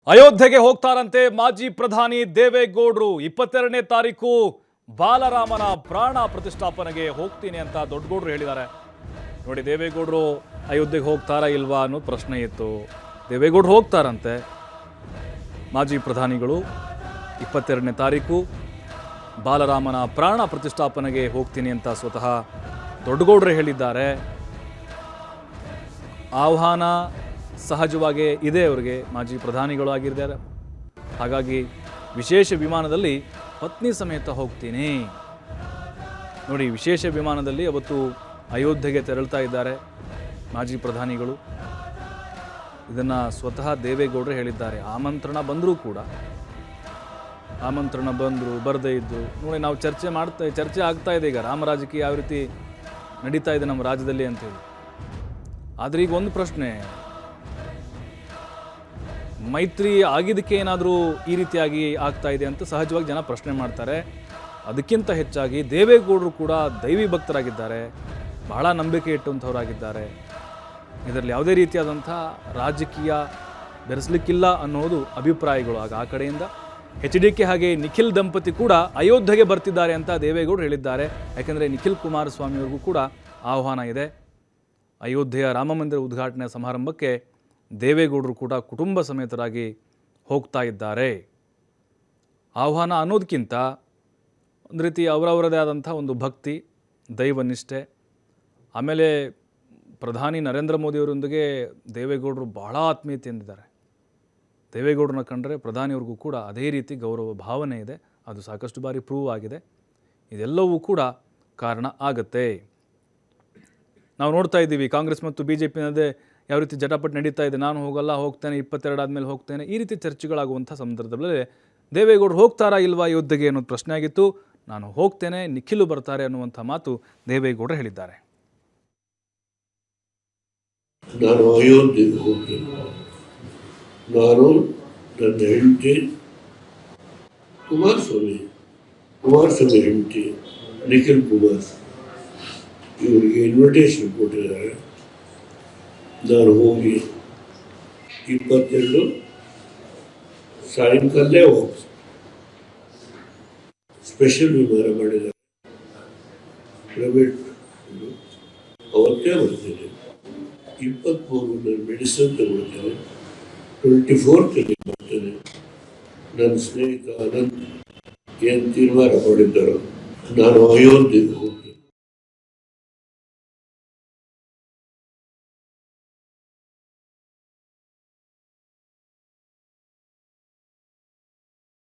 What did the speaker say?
ಅಯೋಧ್ಯೆಗೆ ಹೋಗ್ತಾರಂತೆ ಮಾಜಿ ಪ್ರಧಾನಿ ದೇವೇಗೌಡರು 22ನೇ ತಾರೀಕು ಬಾಲರಾಮನ ಪ್ರಾಣ ಪ್ರತಿಷ್ಠಾಪನೆಗೆ ಹೋಗ್ತೀನಿ ಅಂತ ದೊಡ್ಡಗೌಡರು ಹೇಳಿದ್ದಾರೆ. ನೋಡಿ, ದೇವೇಗೌಡರು ಅಯೋಧ್ಯೆಗೆ ಹೋಗ್ತಾರಾ ಇಲ್ವಾ ಅನ್ನೋ ಪ್ರಶ್ನೆ ಇತ್ತು. ದೇವೇಗೌಡರು ಹೋಗ್ತಾರಂತೆ. ಮಾಜಿ ಪ್ರಧಾನಿಗಳು 22ನೇ ತಾರೀಕು ಬಾಲರಾಮನ ಪ್ರಾಣ ಪ್ರತಿಷ್ಠಾಪನೆಗೆ ಹೋಗ್ತೀನಿ ಅಂತ ಸ್ವತಃ ದೊಡ್ಡಗೌಡರು ಹೇಳಿದ್ದಾರೆ. ಆಹ್ವಾನ ಸಹಜವಾಗಿ ಇದೆ ಅವರಿಗೆ, ಮಾಜಿ ಪ್ರಧಾನಿಗಳು ಆಗಿದ್ದಾರೆ. ಹಾಗಾಗಿ ವಿಶೇಷ ವಿಮಾನದಲ್ಲಿ ಪತ್ನಿ ಸಮೇತ ಹೋಗ್ತೀನಿ. ನೋಡಿ, ವಿಶೇಷ ವಿಮಾನದಲ್ಲಿ ಅವತ್ತು ಅಯೋಧ್ಯೆಗೆ ತೆರಳ್ತಾ ಇದ್ದಾರೆ ಮಾಜಿ ಪ್ರಧಾನಿಗಳು. ಇದನ್ನು ಸ್ವತಃ ದೇವೇಗೌಡರು ಹೇಳಿದ್ದಾರೆ. ಆಮಂತ್ರಣ ಬಂದರೂ ಕೂಡ, ಆಮಂತ್ರಣ ಬಂದರು ಬರದೇ ಇದ್ದು ನೋಡಿ, ನಾವು ಚರ್ಚೆ ಆಗ್ತಾ ಇದೆ ಈಗ ರಾಮರಾಜಕೀಯ ಯಾವ ರೀತಿ ನಡೀತಾ ಇದೆ ನಮ್ಮ ರಾಜ್ಯದಲ್ಲಿ ಅಂತೇಳಿ. ಆದರೆ ಈಗ ಒಂದು ಪ್ರಶ್ನೆ, ಮೈತ್ರಿ ಆಗಿದ್ದಕ್ಕೆ ಏನಾದರೂ ಈ ರೀತಿಯಾಗಿ ಆಗ್ತಾ ಇದೆ ಅಂತ ಸಹಜವಾಗಿ ಜನ ಪ್ರಶ್ನೆ ಮಾಡ್ತಾರೆ. ಅದಕ್ಕಿಂತ ಹೆಚ್ಚಾಗಿ ದೇವೇಗೌಡರು ಕೂಡ ದೈವಿ ಭಕ್ತರಾಗಿದ್ದಾರೆ, ಬಹಳ ನಂಬಿಕೆ ಇಟ್ಟಂಥವರಾಗಿದ್ದಾರೆ. ಇದರಲ್ಲಿ ಯಾವುದೇ ರೀತಿಯಾದಂಥ ರಾಜಕೀಯ ಬೆರೆಸಲಿಕ್ಕಿಲ್ಲ ಅನ್ನೋದು ಅಭಿಪ್ರಾಯಗಳು. ಆ ಕಡೆಯಿಂದ HDK ಹಾಗೆ ನಿಖಿಲ್ ದಂಪತಿ ಕೂಡ ಅಯೋಧ್ಯೆಗೆ ಬರ್ತಿದ್ದಾರೆ ಅಂತ ದೇವೇಗೌಡರು ಹೇಳಿದ್ದಾರೆ. ಯಾಕೆಂದರೆ ನಿಖಿಲ್ ಕುಮಾರಸ್ವಾಮಿಯವ್ರಿಗೂ ಕೂಡ ಆಹ್ವಾನ ಇದೆ. ಅಯೋಧ್ಯೆಯ ರಾಮ ಮಂದಿರ ಉದ್ಘಾಟನೆ ಸಮಾರಂಭಕ್ಕೆ ದೇವೇಗೌಡರು ಕೂಡ ಕುಟುಂಬ ಸಮೇತರಾಗಿ ಹೋಗ್ತಾ ಇದ್ದಾರೆ. ಆಹ್ವಾನ ಅನ್ನೋದಕ್ಕಿಂತ ಒಂದು ರೀತಿ ಅವರವರದೇ ಆದಂಥ ಒಂದು ಭಕ್ತಿ, ದೈವನಿಷ್ಠೆ. ಆಮೇಲೆ ಪ್ರಧಾನಿ ನರೇಂದ್ರ ಮೋದಿಯವರೊಂದಿಗೆ ದೇವೇಗೌಡರು ಬಹಳ ಆತ್ಮೀಯತೆಯಿಂದಿದ್ದಾರೆ. ದೇವೇಗೌಡರನ್ನ ಕಂಡರೆ ಪ್ರಧಾನಿಯವ್ರಿಗೂ ಕೂಡ ಅದೇ ರೀತಿ ಗೌರವ ಭಾವನೆ ಇದೆ. ಅದು ಸಾಕಷ್ಟು ಬಾರಿ ಪ್ರೂವ್ ಆಗಿದೆ. ಇದೆಲ್ಲವೂ ಕೂಡ ಕಾರಣ ಆಗತ್ತೆ. ನಾವು ನೋಡ್ತಾ ಇದ್ದೀವಿ ಕಾಂಗ್ರೆಸ್ ಮತ್ತು BJP ನದೇ ಯಾವ ರೀತಿ ಜಟಾಪಟ್ ನಡೀತಾ ಇದೆ. ನಾನು ಹೋಗಲ್ಲ, ಹೋಗ್ತೇನೆ, 22 ಆದಮೇಲೆ ಹೋಗ್ತೇನೆ, ಈ ರೀತಿ ಚರ್ಚೆಗಳಾಗುವಂಥ ಸಂದರ್ಭದಲ್ಲಿ ದೇವೇಗೌಡರು ಹೋಗ್ತಾರಾ ಇಲ್ವಾ ಅಯೋಧ್ಯೆಗೆ ಅನ್ನೋದು ಪ್ರಶ್ನೆ ಆಗಿತ್ತು. ನಾನು ಹೋಗ್ತೇನೆ, ನಿಖಿಲು ಬರ್ತಾರೆ ಅನ್ನುವಂಥ ಮಾತು ದೇವೇಗೌಡರು ಹೇಳಿದ್ದಾರೆ. ನಾನು ಅಯೋಧ್ಯೆಗೆ ಹೋಗ್ತೇನೆ. ನಾನು ನನ್ನ ಹೆಂಡತಿ ಕುಮಾರಸ್ವಾಮಿ ಹೆಂಡತಿ ನಿಖಿಲ್ ಕುಮಾರಸ್ವಾಮಿ ಇವರಿಗೆ ಇನ್ವಿಟೇಷನ್ ಕೊಟ್ಟಿದ್ದಾರೆ. ನಾನು ಹೋಗಿ 22 ಸಾಯಂಕಾಲೇ ಹೋಗ್ತೀನಿ. ಸ್ಪೆಷಲ್ ವಿಮಾನ ಮಾಡಿದ್ದಾರೆ, ಪ್ರೈವೇಟ್, ಅವತ್ತೇ ಬರ್ತೀನಿ. 23 ನಾನು ಮೆಡಿಸಿನ್ ತಗೊಳ್ತೇನೆ. 24 ಬರ್ತೇನೆ. ನನ್ನ ಸ್ನೇಹಿತ ಅನಂತ್ ಏನು ತೀರ್ಮಾನ ಮಾಡಿದ್ದಾರೋ ನಾನು ಅಯೋಧ್ಯೆಗೆ ಹೋಗ್ತೀನಿ.